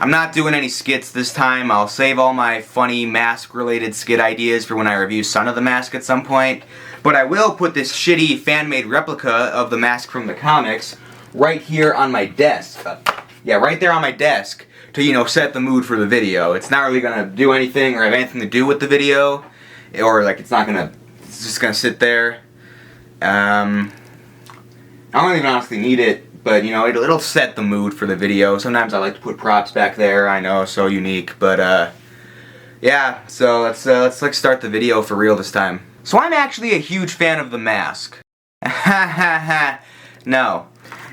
I'm not doing any skits this time. I'll save all my funny mask-related skit ideas for when I review Son of the Mask at some point. But I will put this shitty fan-made replica of the mask from the comics right here on my desk. Yeah, right there on my desk to, you know, set the mood for the video. It's not really gonna do anything or have anything to do with the video, or like it's just gonna sit there. I don't even honestly need it, but you know, it'll set the mood for the video. Sometimes I like to put props back there. I know, so unique, but yeah. So let's like start the video for real this time. So I'm actually a huge fan of The Mask. Ha ha ha. No.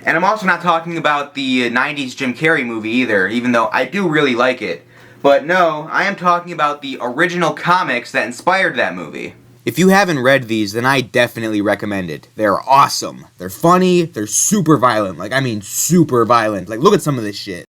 And I'm also not talking about the 90s Jim Carrey movie either, even though I do really like it. But no, I am talking about the original comics that inspired that movie. If you haven't read these, then I definitely recommend it. They're awesome. They're funny, they're super violent. Like, I mean super violent. Like, look at some of this shit.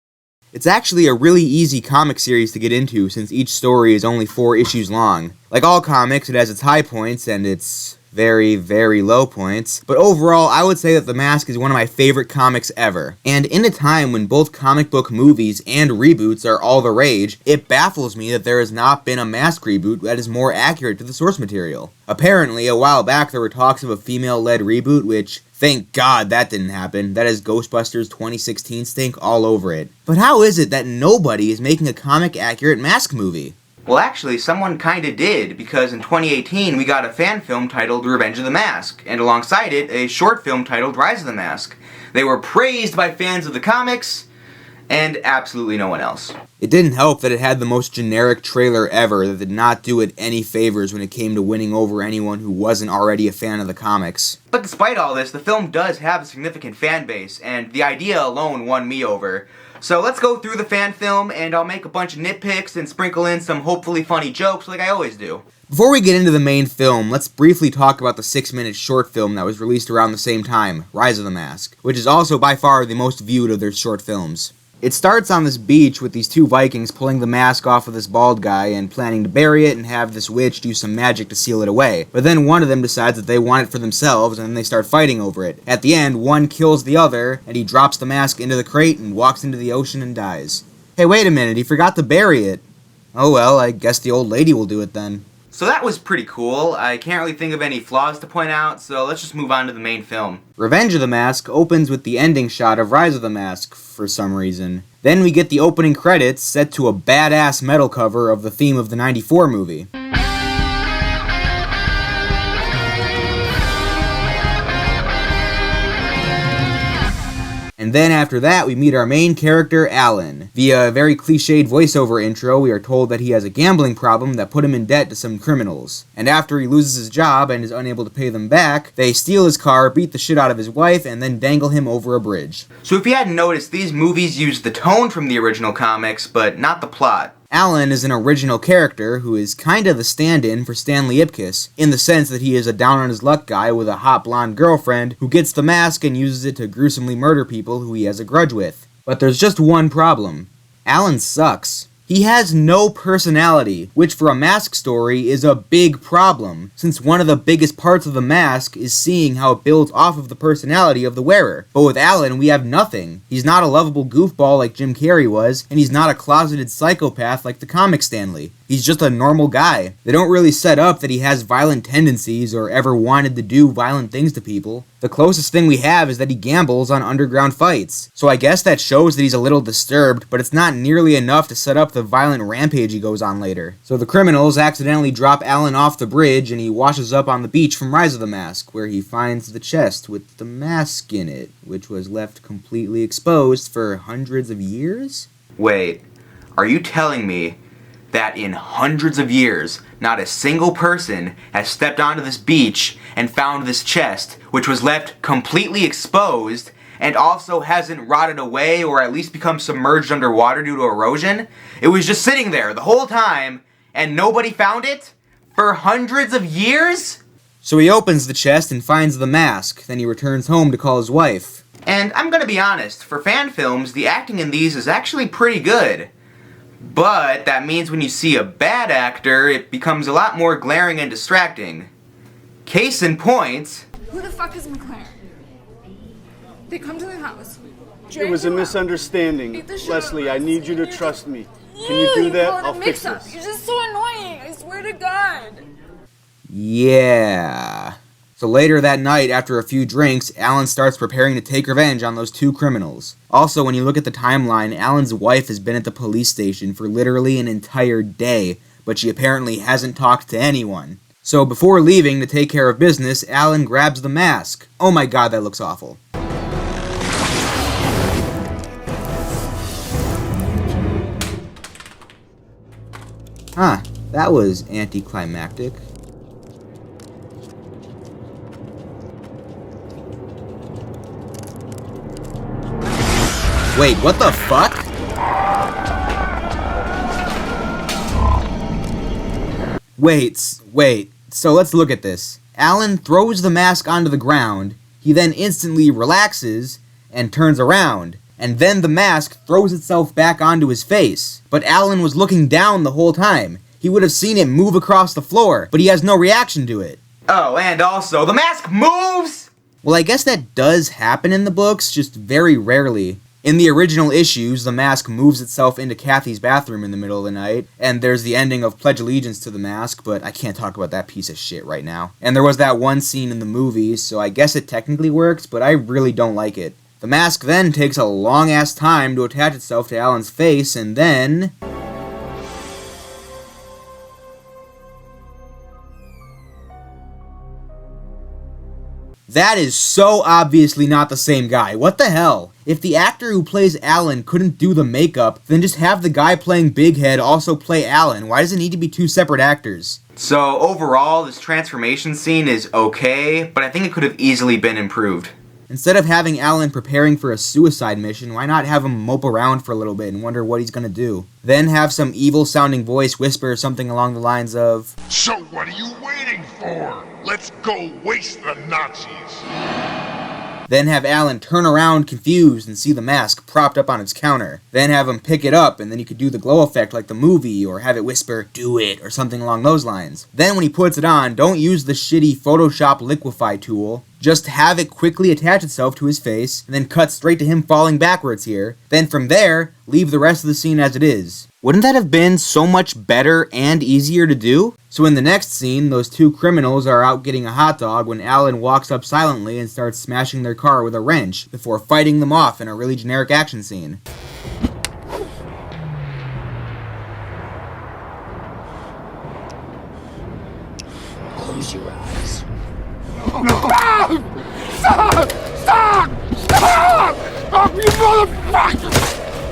It's actually a really easy comic series to get into since each story is only 4 issues long. Like all comics, it has its high points and its very, very low points, but overall, I would say that The Mask is one of my favorite comics ever. And in a time when both comic book movies and reboots are all the rage, it baffles me that there has not been a Mask reboot that is more accurate to the source material. Apparently, a while back there were talks of a female-led reboot, which, thank God that didn't happen. That has Ghostbusters 2016 stink all over it. But how is it that nobody is making a comic-accurate Mask movie? Well, actually, someone kinda did, because in 2018 we got a fan film titled Revenge of the Mask, and alongside it, a short film titled Rise of the Mask. They were praised by fans of the comics, and absolutely no one else. It didn't help that it had the most generic trailer ever that did not do it any favors when it came to winning over anyone who wasn't already a fan of the comics. But despite all this, the film does have a significant fan base, and the idea alone won me over. So let's go through the fan film, and I'll make a bunch of nitpicks and sprinkle in some hopefully funny jokes like I always do. Before we get into the main film, let's briefly talk about the 6-minute short film that was released around the same time, Rise of the Mask, which is also by far the most viewed of their short films. It starts on this beach with these 2 Vikings pulling the mask off of this bald guy and planning to bury it and have this witch do some magic to seal it away. But then one of them decides that they want it for themselves and then they start fighting over it. At the end, one kills the other and he drops the mask into the crate and walks into the ocean and dies. Hey, wait a minute, he forgot to bury it. Oh well, I guess the old lady will do it then. So that was pretty cool. I can't really think of any flaws to point out, so let's just move on to the main film. Revenge of the Mask opens with the ending shot of Rise of the Mask, for some reason. Then we get the opening credits set to a badass metal cover of the theme of the '94 movie. And then after that, we meet our main character, Alan. Via a very cliched voiceover intro, we are told that he has a gambling problem that put him in debt to some criminals. And after he loses his job and is unable to pay them back, they steal his car, beat the shit out of his wife, and then dangle him over a bridge. So if you hadn't noticed, these movies use the tone from the original comics, but not the plot. Alan is an original character who is kinda the stand-in for Stanley Ipkiss, in the sense that he is a down-on-his-luck guy with a hot blonde girlfriend who gets the mask and uses it to gruesomely murder people who he has a grudge with. But there's just one problem. Alan sucks. He has no personality, which for a Mask story is a big problem, since one of the biggest parts of the mask is seeing how it builds off of the personality of the wearer. But with Alan, we have nothing. He's not a lovable goofball like Jim Carrey was, and he's not a closeted psychopath like the comic Stanley. He's just a normal guy. They don't really set up that he has violent tendencies or ever wanted to do violent things to people. The closest thing we have is that he gambles on underground fights. So I guess that shows that he's a little disturbed, but it's not nearly enough to set up the violent rampage he goes on later. So the criminals accidentally drop Alan off the bridge and he washes up on the beach from Rise of the Mask, where he finds the chest with the mask in it, which was left completely exposed for hundreds of years? Wait, are you telling me that in hundreds of years, not a single person has stepped onto this beach and found this chest, which was left completely exposed and also hasn't rotted away or at least become submerged underwater due to erosion? It was just sitting there the whole time and nobody found it? For hundreds of years? So he opens the chest and finds the mask, then he returns home to call his wife. And I'm gonna be honest, for fan films, the acting in these is actually pretty good. But that means when you see a bad actor, it becomes a lot more glaring and distracting. Case in point... Who the fuck is McLaren? They come to the house. It was a misunderstanding. Leslie, I need you to trust me. Can you do that? I'll fix this. You're just so annoying, I swear to God. Yeah. So later that night, after a few drinks, Alan starts preparing to take revenge on those two criminals. Also, when you look at the timeline, Alan's wife has been at the police station for literally an entire day, but she apparently hasn't talked to anyone. So before leaving to take care of business, Alan grabs the mask. Oh my god, that looks awful. Huh, that was anticlimactic. Wait, what the fuck? Wait, so let's look at this. Alan throws the mask onto the ground, he then instantly relaxes and turns around, and then the mask throws itself back onto his face. But Alan was looking down the whole time. He would have seen it move across the floor, but he has no reaction to it. Oh, and also, the mask moves! Well, I guess that does happen in the books, just very rarely. In the original issues, the mask moves itself into Kathy's bathroom in the middle of the night, and there's the ending of Pledge Allegiance to the Mask, but I can't talk about that piece of shit right now. And there was that one scene in the movies, so I guess it technically works, but I really don't like it. The mask then takes a long-ass time to attach itself to Alan's face, and then... That is so obviously not the same guy. What the hell? If the actor who plays Alan couldn't do the makeup, then just have the guy playing Big Head also play Alan. Why does it need to be two separate actors? So overall, this transformation scene is okay, but I think it could have easily been improved. Instead of having Alan preparing for a suicide mission, why not have him mope around for a little bit and wonder what he's gonna do? Then have some evil-sounding voice whisper something along the lines of, "So what are you waiting for? Let's go waste the Nazis." Then have Alan turn around confused and see the mask propped up on its counter. Then have him pick it up, and then you could do the glow effect like the movie, or have it whisper, "Do it," or something along those lines. Then when he puts it on, don't use the shitty Photoshop liquify tool. Just have it quickly attach itself to his face, and then cut straight to him falling backwards here. Then from there, leave the rest of the scene as it is. Wouldn't that have been so much better and easier to do? So in the next scene, those two criminals are out getting a hot dog when Alan walks up silently and starts smashing their car with a wrench before fighting them off in a really generic action scene. Close your eyes. Stop! Stop! Stop! Oh, you motherfucker!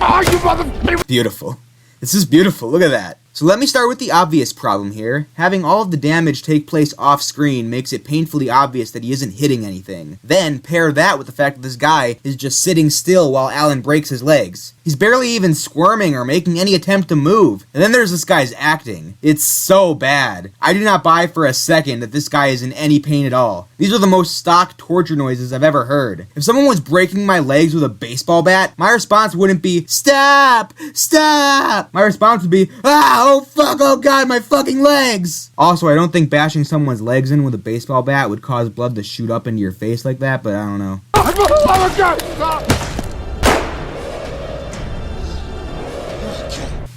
Oh, you motherfucker! Beautiful. This is beautiful, look at that. So let me start with the obvious problem here. Having all of the damage take place off screen makes it painfully obvious that he isn't hitting anything. Then pair that with the fact that this guy is just sitting still while Alan breaks his legs. He's barely even squirming or making any attempt to move. And then there's this guy's acting. It's so bad. I do not buy for a second that this guy is in any pain at all. These are the most stock torture noises I've ever heard. If someone was breaking my legs with a baseball bat, my response wouldn't be, "Stop! Stop!" My response would be, "Ah, oh fuck, oh god, my fucking legs!" Also, I don't think bashing someone's legs in with a baseball bat would cause blood to shoot up into your face like that, but I don't know. Oh, God! Stop!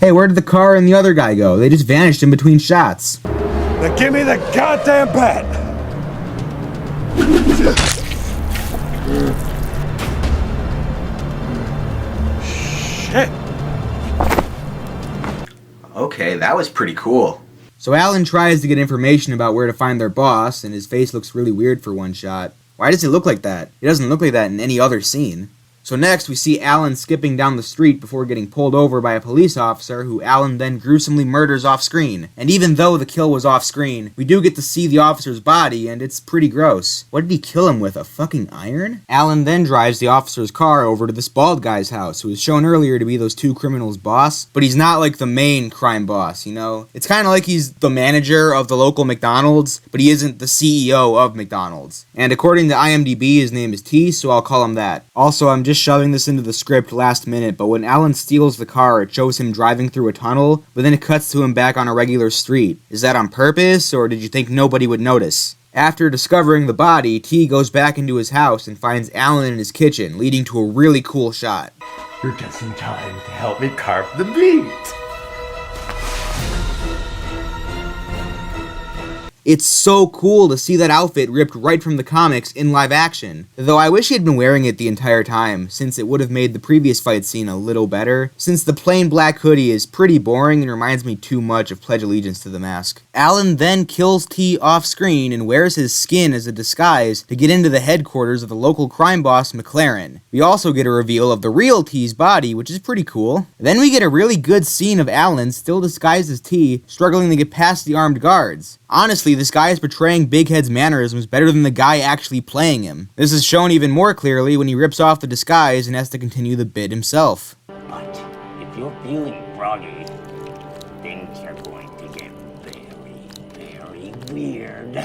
Hey, where did the car and the other guy go? They just vanished in between shots. Now give me the goddamn bat! Shit! Okay, that was pretty cool. So Alan tries to get information about where to find their boss, and his face looks really weird for one shot. Why does it look like that? It doesn't look like that in any other scene. So next, we see Alan skipping down the street before getting pulled over by a police officer who Alan then gruesomely murders off-screen. And even though the kill was off-screen, we do get to see the officer's body, and it's pretty gross. What did he kill him with, a fucking iron? Alan then drives the officer's car over to this bald guy's house, who was shown earlier to be those two criminals' boss, but he's not like the main crime boss, you know? It's kind of like he's the manager of the local McDonald's, but he isn't the CEO of McDonald's. And according to IMDb, his name is T, so I'll call him that. Also, I'm just shoving this into the script last minute, but when Alan steals the car, it shows him driving through a tunnel, but then it cuts to him back on a regular street. Is that on purpose, or did you think nobody would notice? After discovering the body, T goes back into his house and finds Alan in his kitchen, leading to a really cool shot. You're just in time to help me carve the meat. It's so cool to see that outfit ripped right from the comics in live action. Though I wish he had been wearing it the entire time, since it would have made the previous fight scene a little better, since the plain black hoodie is pretty boring and reminds me too much of Pledge Allegiance to the Mask. Alan then kills T off screen and wears his skin as a disguise to get into the headquarters of the local crime boss McLaren. We also get a reveal of the real T's body, which is pretty cool. Then we get a really good scene of Alan, still disguised as T, struggling to get past the armed guards. Honestly, this guy is portraying Big Head's mannerisms better than the guy actually playing him. This is shown even more clearly when he rips off the disguise and has to continue the bit himself. But if you're feeling groggy, things are going to get very, very weird.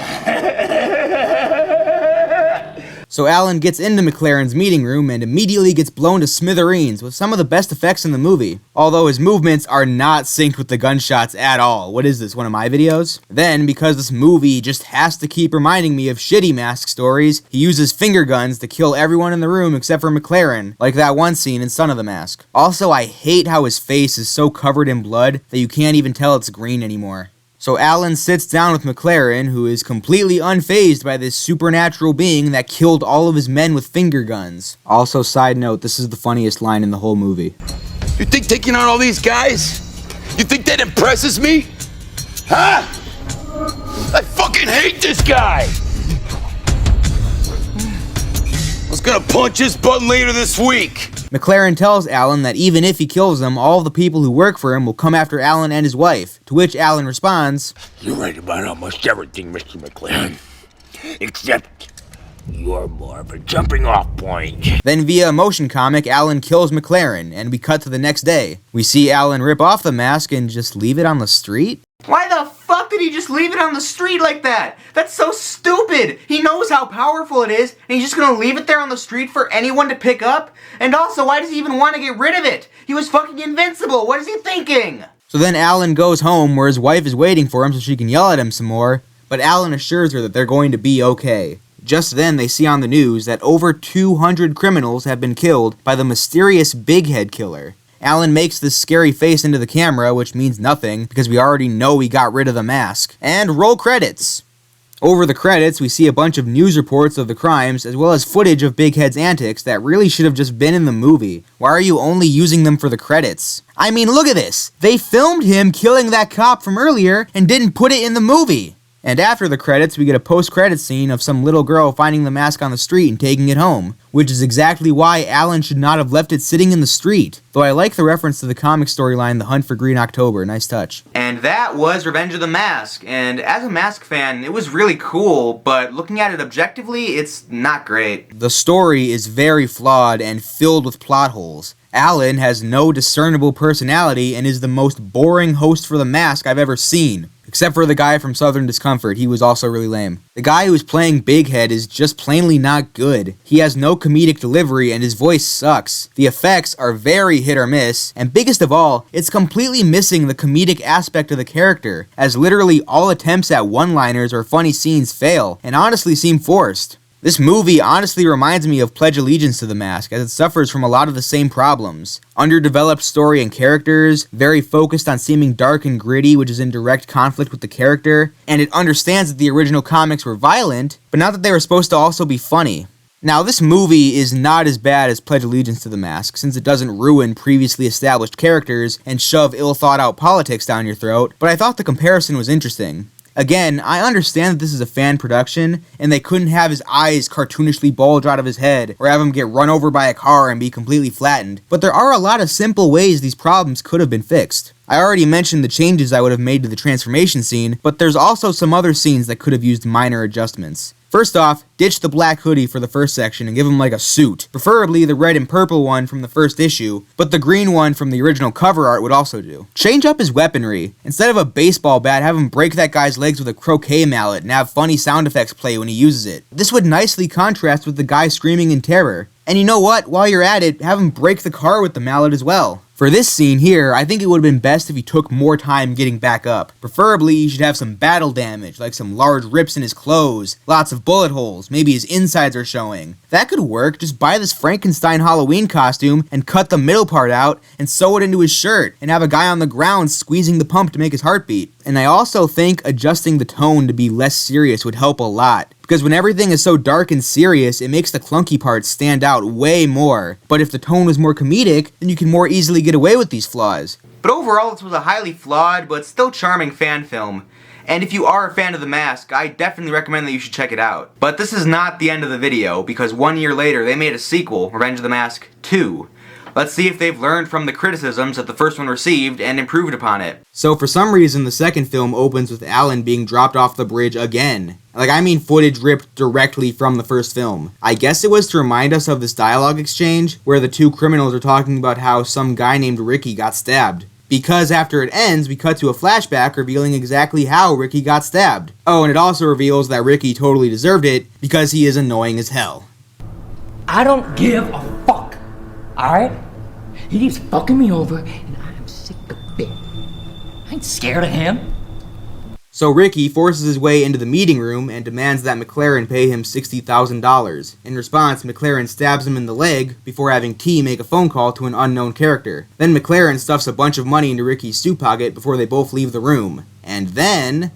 So Alan gets into McLaren's meeting room and immediately gets blown to smithereens with some of the best effects in the movie. Although his movements are not synced with the gunshots at all. What is this, one of my videos? Then, because this movie just has to keep reminding me of shitty Mask stories, he uses finger guns to kill everyone in the room except for McLaren, like that one scene in Son of the Mask. Also, I hate how his face is so covered in blood that you can't even tell it's green anymore. So Alan sits down with McLaren, who is completely unfazed by this supernatural being that killed all of his men with finger guns. Also, side note, this is the funniest line in the whole movie. You think taking out all these guys? You think that impresses me? Huh? I fucking hate this guy! I was gonna punch his butt later this week. McLaren tells Alan that even if he kills them, all of the people who work for him will come after Alan and his wife, to which Alan responds, You're right about almost everything, Mr. McLaren. Except you're more of a jumping off point. Then via a motion comic, Alan kills McLaren, and we cut to the next day. We see Alan rip off the mask and just leave it on the street? Why the fuck did he just leave it on the street like that? That's so stupid! He knows how powerful it is, and he's just gonna leave it there on the street for anyone to pick up? And also, why does he even want to get rid of it? He was fucking invincible! What is he thinking? So then Alan goes home where his wife is waiting for him so she can yell at him some more, but Alan assures her that they're going to be okay. Just then, they see on the news that over 200 criminals have been killed by the mysterious Big Head killer. Alan makes this scary face into the camera, which means nothing, because we already know he got rid of the mask. And roll credits! Over the credits, we see a bunch of news reports of the crimes, as well as footage of Big Head's antics that really should have just been in the movie. Why are you only using them for the credits? I mean, look at this! They filmed him killing that cop from earlier, and didn't put it in the movie! And after the credits, we get a post-credits scene of some little girl finding the mask on the street and taking it home, which is exactly why Alan should not have left it sitting in the street. Though I like the reference to the comic storyline, The Hunt for Green October, nice touch. And that was Revenge of the Mask, and as a Mask fan, it was really cool, but looking at it objectively, it's not great. The story is very flawed and filled with plot holes. Alan has no discernible personality and is the most boring host for The Mask I've ever seen. Except for the guy from Southern Discomfort, he was also really lame. The guy who's playing Big Head is just plainly not good. He has no comedic delivery and his voice sucks. The effects are very hit or miss, and biggest of all, it's completely missing the comedic aspect of the character, as literally all attempts at one-liners or funny scenes fail, and honestly seem forced. This movie honestly reminds me of Pledge Allegiance to the Mask, as it suffers from a lot of the same problems. Underdeveloped story and characters, very focused on seeming dark and gritty, which is in direct conflict with the character, and it understands that the original comics were violent, but not that they were supposed to also be funny. Now, this movie is not as bad as Pledge Allegiance to the Mask, since it doesn't ruin previously established characters and shove ill-thought-out politics down your throat, but I thought the comparison was interesting. Again, I understand that this is a fan production, and they couldn't have his eyes cartoonishly bulge out of his head, or have him get run over by a car and be completely flattened, but there are a lot of simple ways these problems could have been fixed. I already mentioned the changes I would have made to the transformation scene, but there's also some other scenes that could have used minor adjustments. First off, ditch the black hoodie for the first section and give him like a suit. Preferably the red and purple one from the first issue, but the green one from the original cover art would also do. Change up his weaponry. Instead of a baseball bat, have him break that guy's legs with a croquet mallet and have funny sound effects play when he uses it. This would nicely contrast with the guy screaming in terror. And you know what? While you're at it, have him break the car with the mallet as well. For this scene here, I think it would have been best if he took more time getting back up. Preferably, he should have some battle damage, like some large rips in his clothes, lots of bullet holes, maybe his insides are showing. That could work, just buy this Frankenstein Halloween costume and cut the middle part out and sew it into his shirt, and have a guy on the ground squeezing the pump to make his heart beat. And I also think adjusting the tone to be less serious would help a lot. Because when everything is so dark and serious, it makes the clunky parts stand out way more. But if the tone was more comedic, then you can more easily get away with these flaws. But overall, this was a highly flawed, but still charming fan film. And if you are a fan of The Mask, I definitely recommend that you should check it out. But this is not the end of the video, because 1 year later, they made a sequel, Revenge of the Mask 2. Let's see if they've learned from the criticisms that the first one received and improved upon it. So for some reason, the second film opens with Alan being dropped off the bridge again. Like, I mean footage ripped directly from the first film. I guess it was to remind us of this dialogue exchange, where the two criminals are talking about how some guy named Ricky got stabbed. Because after it ends, we cut to a flashback revealing exactly how Ricky got stabbed. Oh, and it also reveals that Ricky totally deserved it, because he is annoying as hell. I don't give a fuck, alright? He keeps fucking me over, and I am sick of it. I ain't scared of him. So Ricky forces his way into the meeting room and demands that McLaren pay him $60,000. In response, McLaren stabs him in the leg before having T make a phone call to an unknown character. Then McLaren stuffs a bunch of money into Ricky's suit pocket before they both leave the room. And then...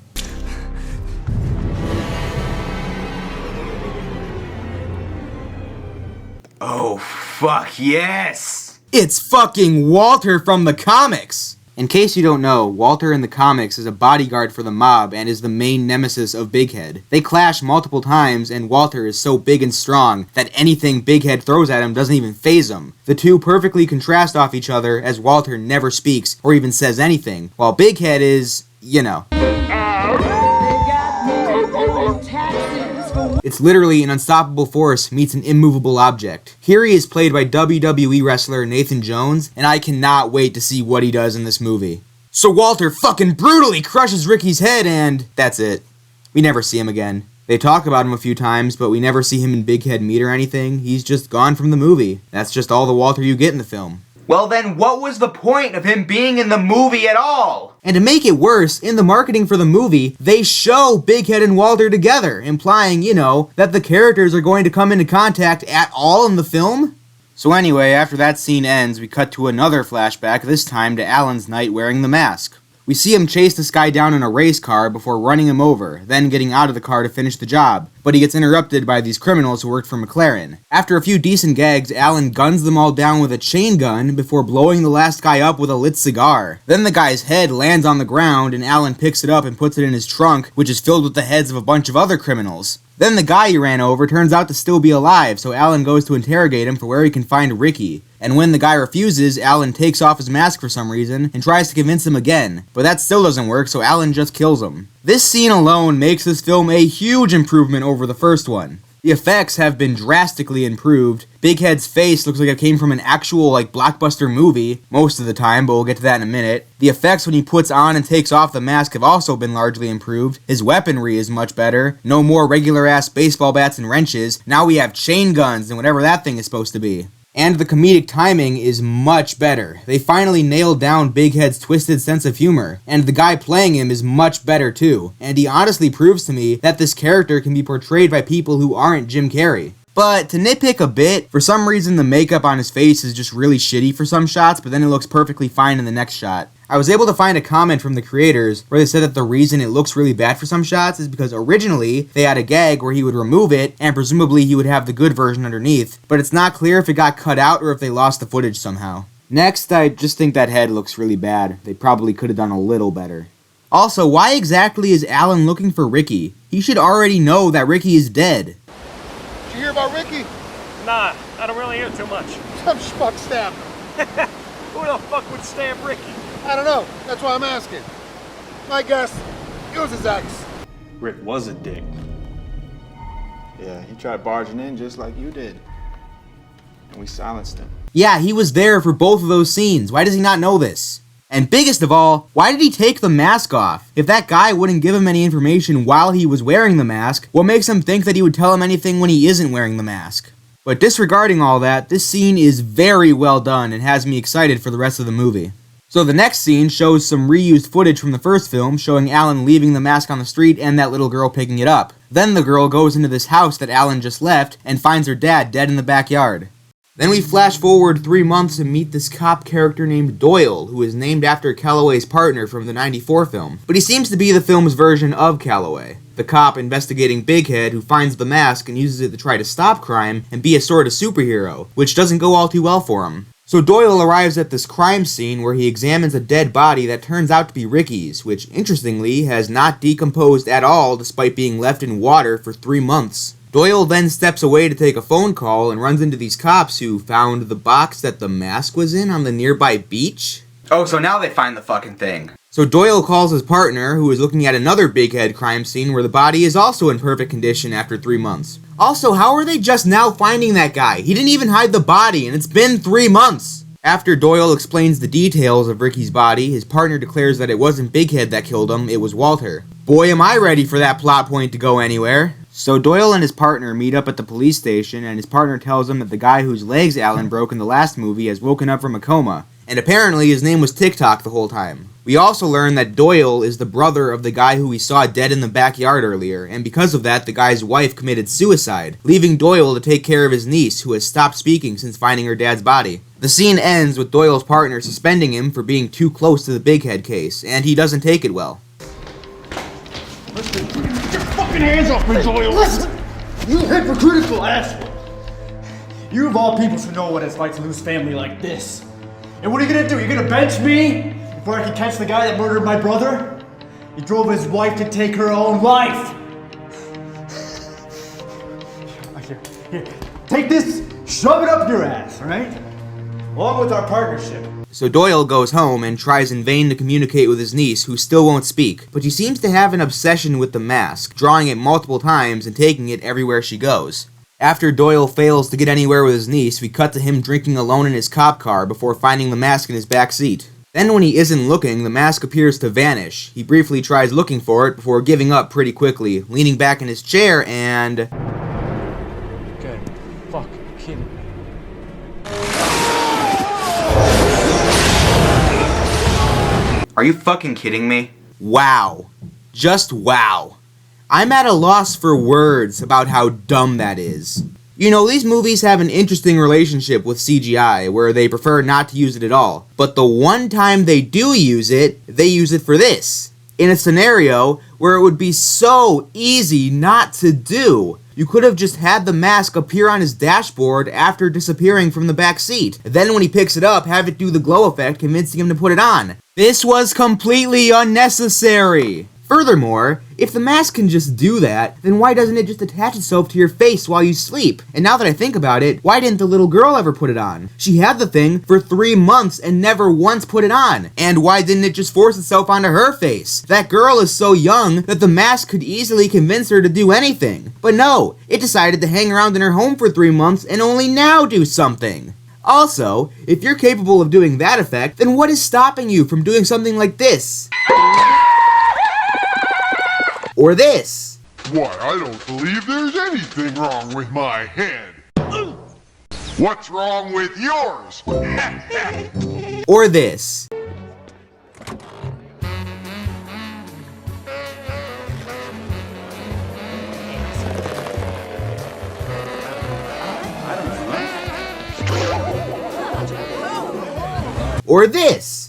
oh, fuck yes! It's fucking Walter from the comics! In case you don't know, Walter in the comics is a bodyguard for the mob and is the main nemesis of Big Head. They clash multiple times, and Walter is so big and strong that anything Big Head throws at him doesn't even faze him. The two perfectly contrast off each other, as Walter never speaks or even says anything, while Big Head is, you know. It's literally an unstoppable force meets an immovable object. Here he is played by WWE wrestler Nathan Jones, and I cannot wait to see what he does in this movie. So Walter fucking brutally crushes Ricky's head and that's it. We never see him again. They talk about him a few times, but we never see him in Big Head meet or anything. He's just gone from the movie. That's just all the Walter you get in the film. Well then, what was the point of him being in the movie at all? And to make it worse, in the marketing for the movie, they show Big Head and Walter together, implying, you know, that the characters are going to come into contact at all in the film? So anyway, after that scene ends, we cut to another flashback, this time to Alan's night wearing the mask. We see him chase this guy down in a race car before running him over, then getting out of the car to finish the job, but he gets interrupted by these criminals who worked for McLaren. After a few decent gags, Alan guns them all down with a chain gun before blowing the last guy up with a lit cigar. Then the guy's head lands on the ground and Alan picks it up and puts it in his trunk, which is filled with the heads of a bunch of other criminals. Then the guy he ran over turns out to still be alive, so Alan goes to interrogate him for where he can find Ricky. And when the guy refuses, Alan takes off his mask for some reason and tries to convince him again. But that still doesn't work, so Alan just kills him. This scene alone makes this film a huge improvement over the first one. The effects have been drastically improved. Big Head's face looks like it came from an actual, blockbuster movie, most of the time, but we'll get to that in a minute. The effects when he puts on and takes off the mask have also been largely improved. His weaponry is much better. No more regular-ass baseball bats and wrenches. Now we have chain guns and whatever that thing is supposed to be. And the comedic timing is much better. They finally nailed down Big Head's twisted sense of humor, and the guy playing him is much better too. And he honestly proves to me that this character can be portrayed by people who aren't Jim Carrey. But to nitpick a bit, for some reason the makeup on his face is just really shitty for some shots, but then it looks perfectly fine in the next shot. I was able to find a comment from the creators where they said that the reason it looks really bad for some shots is because originally they had a gag where he would remove it and presumably he would have the good version underneath, but it's not clear if it got cut out or if they lost the footage somehow. Next, I just think that head looks really bad. They probably could have done a little better. Also, why exactly is Alan looking for Ricky? He should already know that Ricky is dead. Did you hear about Ricky? Nah, I don't really hear too much. Some schmuck stabbed him. Who the fuck would stab Ricky? I don't know. That's why I'm asking. My guess, it was his ex. Rick was a dick. Yeah, he tried barging in just like you did. And we silenced him. Yeah, he was there for both of those scenes. Why does he not know this? And biggest of all, why did he take the mask off? If that guy wouldn't give him any information while he was wearing the mask, what makes him think that he would tell him anything when he isn't wearing the mask? But disregarding all that, this scene is very well done and has me excited for the rest of the movie. So the next scene shows some reused footage from the first film showing Alan leaving the mask on the street and that little girl picking it up. Then the girl goes into this house that Alan just left and finds her dad dead in the backyard. Then we flash forward 3 months and meet this cop character named Doyle, who is named after Calloway's partner from the '94 film. But he seems to be the film's version of Calloway, the cop investigating Big Head who finds the mask and uses it to try to stop crime and be a sort of superhero, which doesn't go all too well for him. So Doyle arrives at this crime scene where he examines a dead body that turns out to be Ricky's, which interestingly has not decomposed at all despite being left in water for 3 months. Doyle then steps away to take a phone call and runs into these cops who found the box that the mask was in on the nearby beach. Oh, so now they find the fucking thing. So Doyle calls his partner, who is looking at another Big Head crime scene where the body is also in perfect condition after 3 months. Also, how are they just now finding that guy? He didn't even hide the body, and it's been 3 months! After Doyle explains the details of Ricky's body, his partner declares that it wasn't Big Head that killed him, it was Walter. Boy, am I ready for that plot point to go anywhere. So Doyle and his partner meet up at the police station, and his partner tells him that the guy whose legs Alan broke in the last movie has woken up from a coma, and apparently his name was TikTok the whole time. We also learn that Doyle is the brother of the guy who we saw dead in the backyard earlier, and because of that, the guy's wife committed suicide, leaving Doyle to take care of his niece, who has stopped speaking since finding her dad's body. The scene ends with Doyle's partner suspending him for being too close to the Big Head case, and he doesn't take it well. Fucking hands off me, Doyle! Listen! You hypocritical asshole! You of all people should know what it's like to lose family like this. And what are you gonna do? You're gonna bench me before I can catch the guy that murdered my brother? He drove his wife to take her own life! Here, take this, shove it up your ass, alright? Along with our partnership. So Doyle goes home and tries in vain to communicate with his niece, who still won't speak, but she seems to have an obsession with the mask, drawing it multiple times and taking it everywhere she goes. After Doyle fails to get anywhere with his niece, we cut to him drinking alone in his cop car before finding the mask in his back seat. Then when he isn't looking, the mask appears to vanish. He briefly tries looking for it before giving up pretty quickly, leaning back in his chair and... Okay, fuck, kidding me. Are you fucking kidding me? Wow. Just wow. I'm at a loss for words about how dumb that is. You know, these movies have an interesting relationship with CGI, where they prefer not to use it at all. But the one time they do use it, they use it for this. In a scenario where it would be so easy not to do. You could have just had the mask appear on his dashboard after disappearing from the back seat. Then when he picks it up, have it do the glow effect, convincing him to put it on. This was completely unnecessary. Furthermore, if the mask can just do that, then why doesn't it just attach itself to your face while you sleep? And now that I think about it, why didn't the little girl ever put it on? She had the thing for 3 months and never once put it on. And why didn't it just force itself onto her face? That girl is so young that the mask could easily convince her to do anything. But no, it decided to hang around in her home for 3 months and only now do something. Also, if you're capable of doing that effect, then what is stopping you from doing something like this? Or this. Why, I don't believe there's anything wrong with my head. What's wrong with yours? Or this. Or this.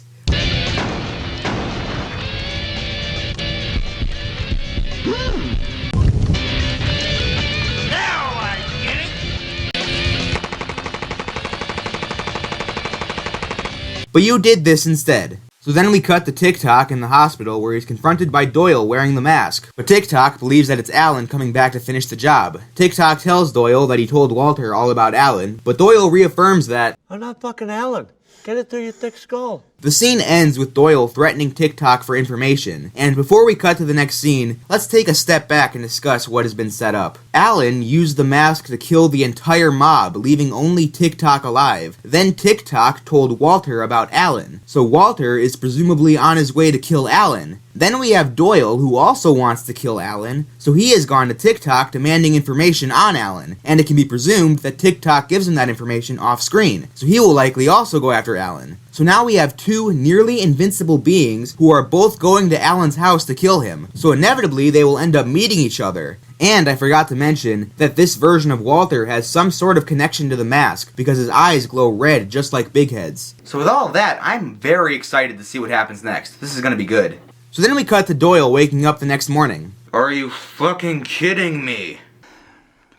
But you did this instead. So then we cut to TikTok in the hospital where he's confronted by Doyle wearing the mask. But TikTok believes that it's Alan coming back to finish the job. TikTok tells Doyle that he told Walter all about Alan, but Doyle reaffirms that, I'm not fucking Alan. Get it through your thick skull. The scene ends with Doyle threatening TikTok for information, and before we cut to the next scene, let's take a step back and discuss what has been set up. Alan used the mask to kill the entire mob, leaving only TikTok alive. Then TikTok told Walter about Alan, so Walter is presumably on his way to kill Alan. Then we have Doyle, who also wants to kill Alan, so he has gone to TikTok demanding information on Alan, and it can be presumed that TikTok gives him that information off-screen, so he will likely also go after Alan. So now we have two nearly invincible beings who are both going to Alan's house to kill him, so inevitably they will end up meeting each other. And I forgot to mention that this version of Walter has some sort of connection to the mask, because his eyes glow red just like Big Head's. So with all of that, I'm very excited to see what happens next. This is gonna be good. So then we cut to Doyle waking up the next morning. Are you fucking kidding me?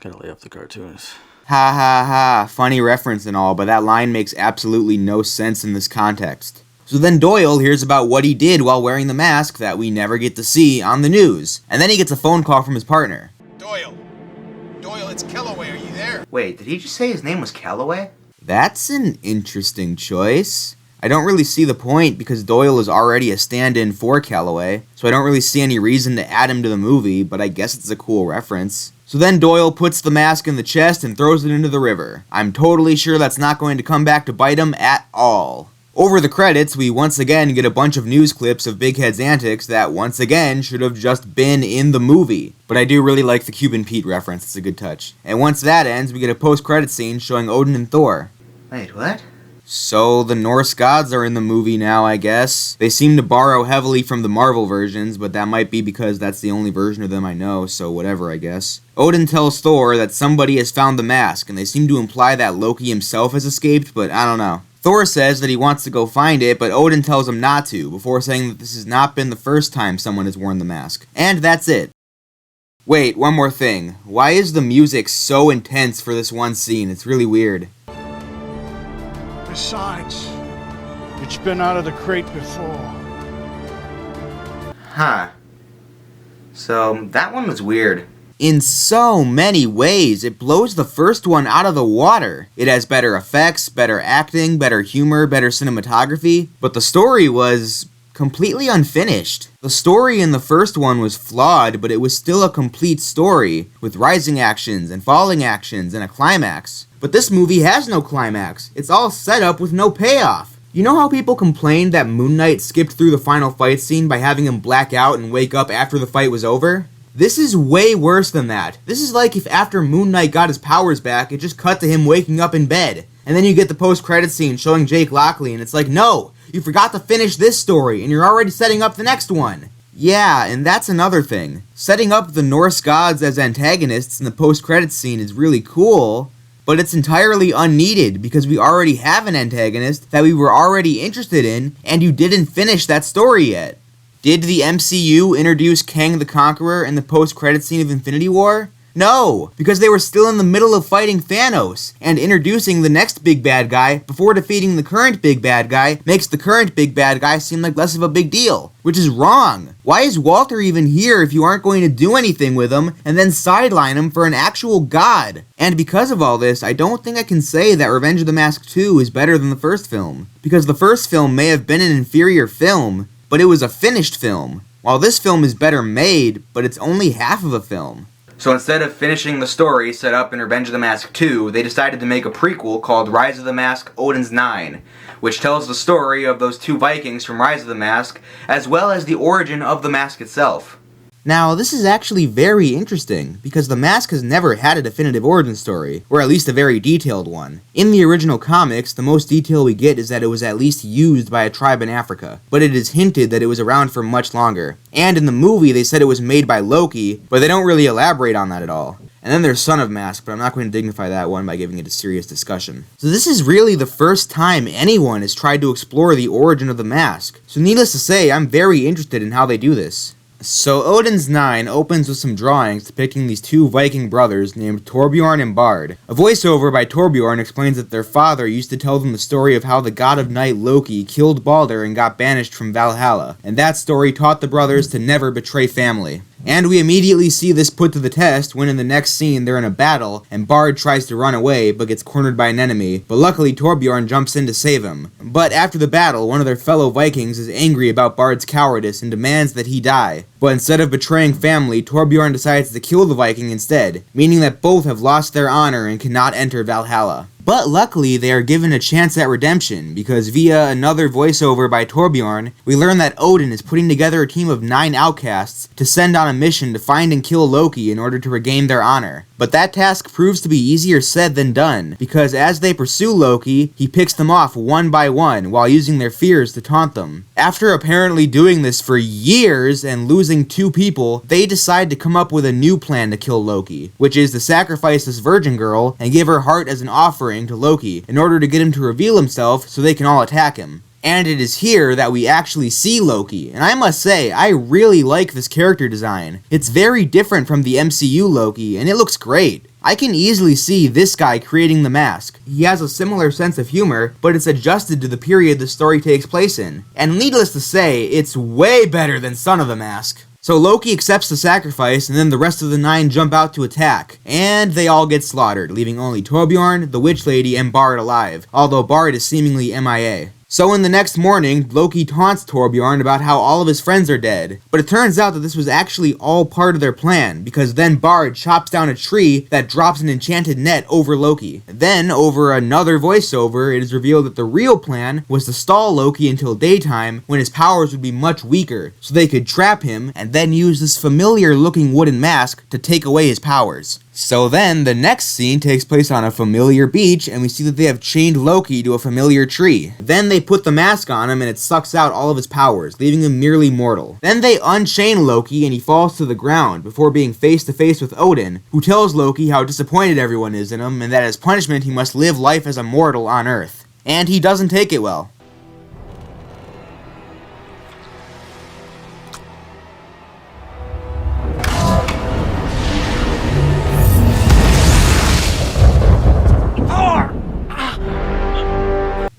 Gotta lay off the cartoons. Ha ha ha, funny reference and all, but that line makes absolutely no sense in this context. So then Doyle hears about what he did while wearing the mask that we never get to see on the news, and then he gets a phone call from his partner. Doyle! Doyle, it's Kellaway, are you there? Wait, did he just say his name was Calloway? That's an interesting choice. I don't really see the point because Doyle is already a stand-in for Calloway, so I don't really see any reason to add him to the movie, but I guess it's a cool reference. So then Doyle puts the mask in the chest and throws it into the river. I'm totally sure that's not going to come back to bite him at all. Over the credits, we once again get a bunch of news clips of Big Head's antics that once again should have just been in the movie. But I do really like the Cuban Pete reference, it's a good touch. And once that ends, we get a post-credit scene showing Odin and Thor. Wait, what? So the Norse gods are in the movie now, I guess. They seem to borrow heavily from the Marvel versions, but that might be because that's the only version of them I know, so whatever, I guess. Odin tells Thor that somebody has found the mask, and they seem to imply that Loki himself has escaped, but I don't know. Thor says that he wants to go find it, but Odin tells him not to, before saying that this has not been the first time someone has worn the mask. And that's it. Wait, one more thing. Why is the music so intense for this one scene? It's really weird. Besides, it's been out of the crate before. Huh. So, that one was weird. In so many ways, it blows the first one out of the water. It has better effects, better acting, better humor, better cinematography, but the story was completely unfinished. The story in the first one was flawed, but it was still a complete story, with rising actions and falling actions and a climax. But this movie has no climax. It's all set up with no payoff. You know how people complained that Moon Knight skipped through the final fight scene by having him black out and wake up after the fight was over? This is way worse than that. This is like if after Moon Knight got his powers back, it just cut to him waking up in bed. And then you get the post-credit scene showing Jake Lockley, and it's like, no, you forgot to finish this story, and you're already setting up the next one. Yeah, and that's another thing. Setting up the Norse gods as antagonists in the post-credit scene is really cool, but it's entirely unneeded because we already have an antagonist that we were already interested in, and you didn't finish that story yet. Did the MCU introduce Kang the Conqueror in the post-credit scene of Infinity War? No, because they were still in the middle of fighting Thanos, and introducing the next big bad guy before defeating the current big bad guy makes the current big bad guy seem like less of a big deal, which is wrong. Why is Walter even here if you aren't going to do anything with him and then sideline him for an actual god? And because of all this, I don't think I can say that Revenge of the Mask 2 is better than the first film, because the first film may have been an inferior film, but it was a finished film, while this film is better made, but it's only half of a film. So instead of finishing the story set up in Revenge of the Mask 2, they decided to make a prequel called Rise of the Mask Odin's 9, which tells the story of those two Vikings from Rise of the Mask, as well as the origin of the mask itself. Now, this is actually very interesting, because the mask has never had a definitive origin story, or at least a very detailed one. In the original comics, the most detail we get is that it was at least used by a tribe in Africa, but it is hinted that it was around for much longer. And in the movie, they said it was made by Loki, but they don't really elaborate on that at all. And then there's Son of Mask, but I'm not going to dignify that one by giving it a serious discussion. So this is really the first time anyone has tried to explore the origin of the mask. So needless to say, I'm very interested in how they do this. So Odin's 9 opens with some drawings depicting these two Viking brothers named Torbjorn and Bard. A voiceover by Torbjorn explains that their father used to tell them the story of how the god of night Loki killed Balder and got banished from Valhalla, and that story taught the brothers to never betray family. And we immediately see this put to the test when in the next scene they're in a battle and Bard tries to run away but gets cornered by an enemy, but luckily Torbjorn jumps in to save him. But after the battle, one of their fellow Vikings is angry about Bard's cowardice and demands that he die. But instead of betraying family, Torbjorn decides to kill the Viking instead, meaning that both have lost their honor and cannot enter Valhalla. But luckily, they are given a chance at redemption, because via another voiceover by Torbjorn, we learn that Odin is putting together a team of 9 outcasts to send on a mission to find and kill Loki in order to regain their honor. But that task proves to be easier said than done, because as they pursue Loki, he picks them off one by one while using their fears to taunt them. After apparently doing this for years and losing 2 people, they decide to come up with a new plan to kill Loki, which is to sacrifice this virgin girl and give her heart as an offering to Loki in order to get him to reveal himself so they can all attack him. And it is here that we actually see Loki, and I must say, I really like this character design. It's very different from the MCU Loki, and it looks great. I can easily see this guy creating the mask. He has a similar sense of humor, but it's adjusted to the period the story takes place in. And needless to say, it's way better than Son of the Mask. So Loki accepts the sacrifice, and then the rest of the 9 jump out to attack. And they all get slaughtered, leaving only Torbjorn, the Witch Lady, and Bard alive, although Bard is seemingly MIA. So in the next morning, Loki taunts Torbjorn about how all of his friends are dead. But it turns out that this was actually all part of their plan, because then Bard chops down a tree that drops an enchanted net over Loki. Then, over another voiceover, it is revealed that the real plan was to stall Loki until daytime when his powers would be much weaker, so they could trap him and then use this familiar looking wooden mask to take away his powers. So then, the next scene takes place on a familiar beach, and we see that they have chained Loki to a familiar tree. Then they put the mask on him, and it sucks out all of his powers, leaving him merely mortal. Then they unchain Loki, and he falls to the ground, before being face to face with Odin, who tells Loki how disappointed everyone is in him, and that as punishment he must live life as a mortal on Earth. And he doesn't take it well.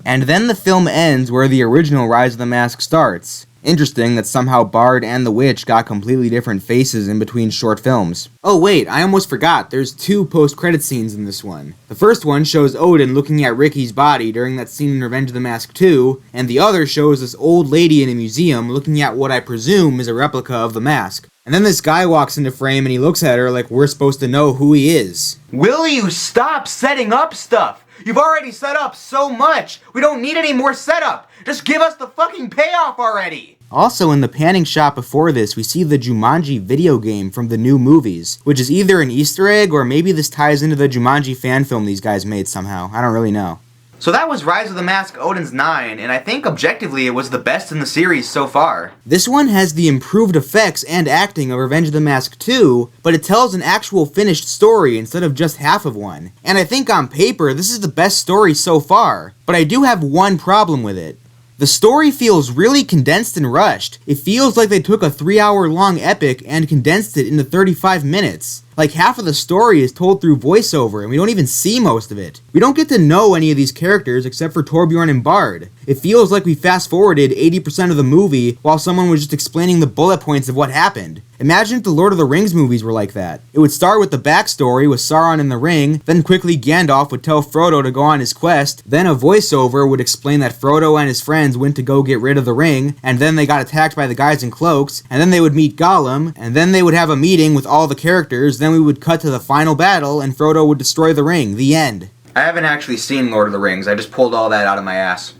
And then the film ends where the original Rise of the Mask starts. Interesting that somehow Bard and the Witch got completely different faces in between short films. Oh wait, I almost forgot, there's 2 post-credit scenes in this one. The first one shows Odin looking at Ricky's body during that scene in Revenge of the Mask 2, and the other shows this old lady in a museum looking at what I presume is a replica of the mask. And then this guy walks into frame and he looks at her like we're supposed to know who he is. Will you stop setting up stuff? You've already set up so much. We don't need any more setup. Just give us the fucking payoff already. Also, in the panning shot before this, we see the Jumanji video game from the new movies, which is either an Easter egg or maybe this ties into the Jumanji fan film these guys made somehow. I don't really know. So that was Rise of the Mask Odin's 9, and I think objectively it was the best in the series so far. This one has the improved effects and acting of Revenge of the Mask 2, but it tells an actual finished story instead of just half of one. And I think on paper, this is the best story so far, but I do have one problem with it. The story feels really condensed and rushed. It feels like they took a 3-hour-long epic and condensed it into 35 minutes. Like half of the story is told through voiceover and we don't even see most of it. We don't get to know any of these characters except for Torbjorn and Bard. It feels like we fast forwarded 80% of the movie while someone was just explaining the bullet points of what happened. Imagine if the Lord of the Rings movies were like that. It would start with the backstory with Sauron in the ring, then quickly Gandalf would tell Frodo to go on his quest, then a voiceover would explain that Frodo and his friends went to go get rid of the ring, and then they got attacked by the guys in cloaks, and then they would meet Gollum, and then they would have a meeting with all the characters, then we would cut to the final battle, and Frodo would destroy the ring. The end. I haven't actually seen Lord of the Rings, I just pulled all that out of my ass.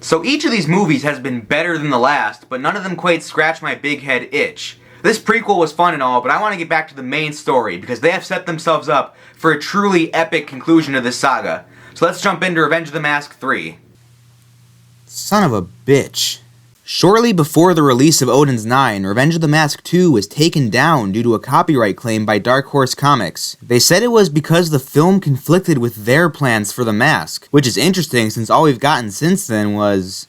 So each of these movies has been better than the last, but none of them quite scratch my big head itch. This prequel was fun and all, but I want to get back to the main story, because they have set themselves up for a truly epic conclusion to this saga. So let's jump into Revenge of the Mask 3. Son of a bitch. Shortly before the release of Odin's 9, Revenge of the Mask 2 was taken down due to a copyright claim by Dark Horse Comics. They said it was because the film conflicted with their plans for the mask, which is interesting since all we've gotten since then was...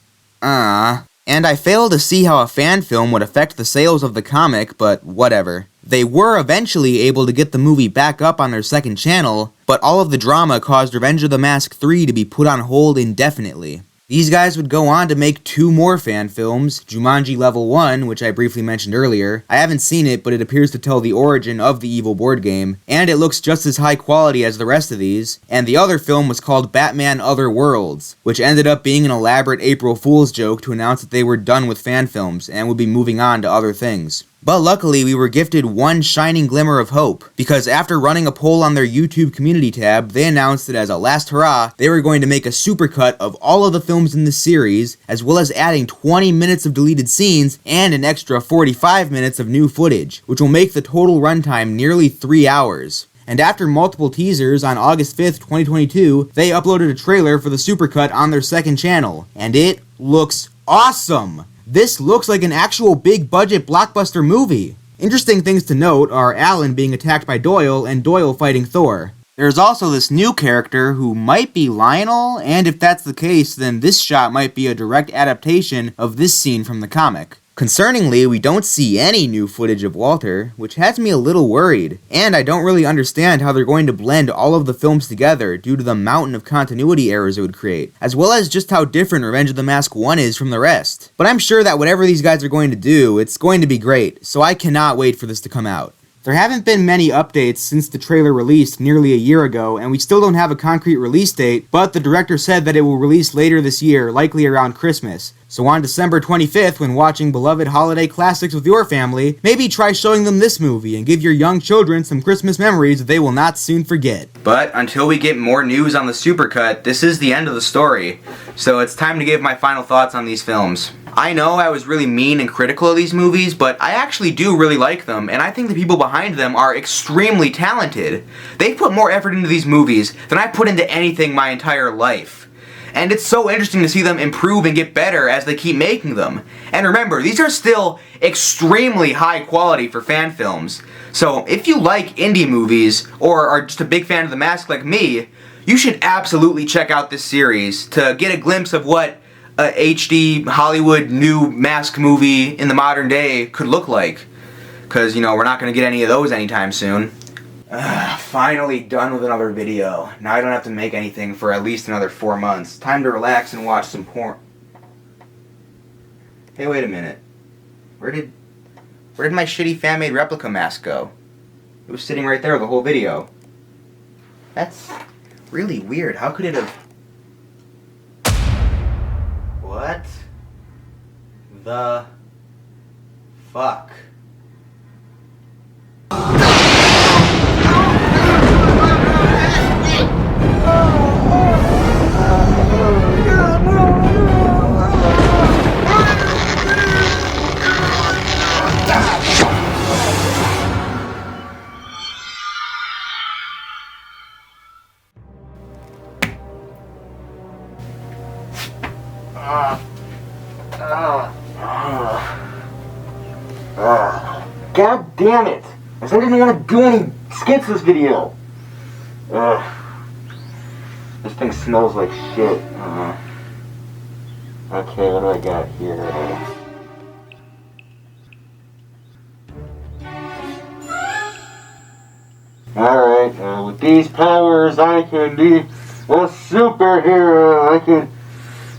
And I fail to see how a fan film would affect the sales of the comic, but whatever. They were eventually able to get the movie back up on their second channel, but all of the drama caused Revenge of the Mask 3 to be put on hold indefinitely. These guys would go on to make 2 more fan films, Jumanji Level 1, which I briefly mentioned earlier. I haven't seen it, but it appears to tell the origin of the evil board game, and it looks just as high quality as the rest of these. And the other film was called Batman Other Worlds, which ended up being an elaborate April Fool's joke to announce that they were done with fan films and would be moving on to other things. But luckily, we were gifted one shining glimmer of hope, because after running a poll on their YouTube community tab, they announced that as a last hurrah, they were going to make a supercut of all of the films in this series, as well as adding 20 minutes of deleted scenes and an extra 45 minutes of new footage, which will make the total runtime nearly 3 hours. And after multiple teasers on August 5th, 2022, they uploaded a trailer for the supercut on their second channel, and it looks awesome! This looks like an actual big budget blockbuster movie. Interesting things to note are Alan being attacked by Doyle and Doyle fighting Thor. There's also this new character who might be Lionel, and if that's the case, then this shot might be a direct adaptation of this scene from the comic. Concerningly, we don't see any new footage of Walter, which has me a little worried, and I don't really understand how they're going to blend all of the films together due to the mountain of continuity errors it would create, as well as just how different Revenge of the Mask 1 is from the rest. But I'm sure that whatever these guys are going to do, it's going to be great, so I cannot wait for this to come out. There haven't been many updates since the trailer released nearly a year ago, and we still don't have a concrete release date, but the director said that it will release later this year, likely around Christmas. So on December 25th, when watching beloved holiday classics with your family, maybe try showing them this movie and give your young children some Christmas memories that they will not soon forget. But until we get more news on the supercut, this is the end of the story. So it's time to give my final thoughts on these films. I know I was really mean and critical of these movies, but I actually do really like them, and I think the people behind them are extremely talented. They've put more effort into these movies than I put into anything my entire life. And it's so interesting to see them improve and get better as they keep making them. And remember, these are still extremely high quality for fan films. So if you like indie movies, or are just a big fan of The Mask like me, you should absolutely check out this series to get a glimpse of what a HD Hollywood new Mask movie in the modern day could look like. Because, you know, we're not going to get any of those anytime soon. Finally done with another video. Now I don't have to make anything for at least another 4 months. Time to relax and watch some porn. Hey, wait a minute. Where did my shitty fan-made replica mask go? It was sitting right there the whole video. That's really weird. How could it have... What the fuck? God damn it! I said I didn't want to do any skits this video. This thing smells like shit. Okay, what do I got here? Alright, with these powers I can be a superhero. I can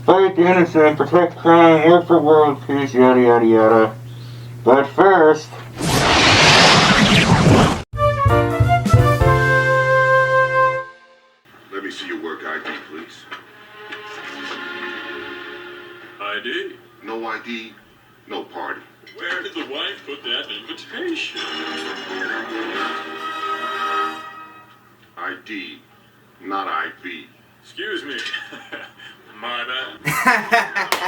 fight the innocent, protect crime, work for world peace, yada yada yada. But first... Let me see your work ID, please. ID? No ID, no party. Where did the wife put that invitation? ID, not IV. Excuse me. My bad.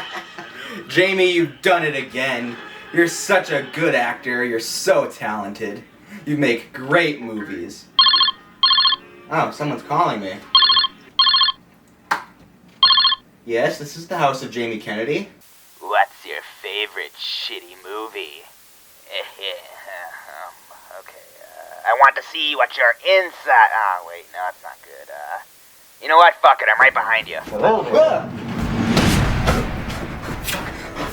Jamie, you've done it again. You're such a good actor. You're so talented. You make great movies. Oh, someone's calling me. Yes, this is the house of Jamie Kennedy. What's your favorite shitty movie? Okay, I want to see what you're inside. Oh, wait, no, that's not good. You know what? Fuck it, I'm right behind you.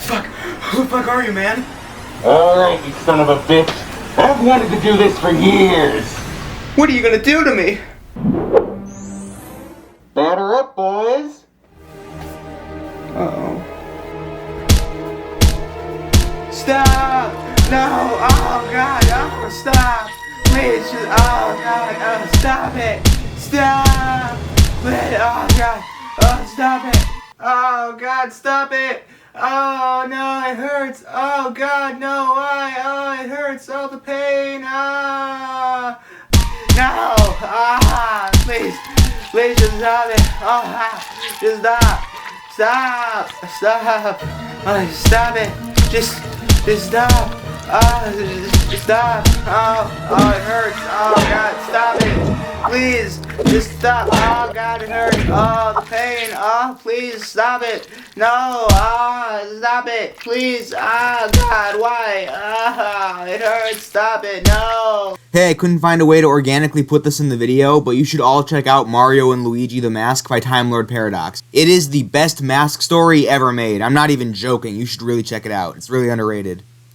Fuck. Who the fuck are you, man? Alright, you son of a bitch. I've wanted to do this for years. What are you gonna do to me? Batter up, boys. Stop! No! Oh God! Oh, stop! Please! Just, oh God! Oh, stop it! Stop! Please! Oh God! Oh, stop it! Oh God! Stop it! Oh no! It hurts! Oh God! No! Why? Oh, it hurts! Oh, the pain! Ah! No! Ah! Please! Please just stop it! Oh! Ah, just stop! Stop! Stop! Oh, stop it! Just stop! Oh, just stop! Oh, it hurts! Oh God, stop it! Please, just stop! Oh God, it hurts! Oh, the pain! Oh, please stop it! No! Stop it! Please! God, why? It hurts! Stop it! No! Hey, I couldn't find a way to organically put this in the video, but you should all check out Mario and Luigi the Mask by Time Lord Paradox. It is the best mask story ever made. I'm not even joking. You should really check it out. It's really underrated.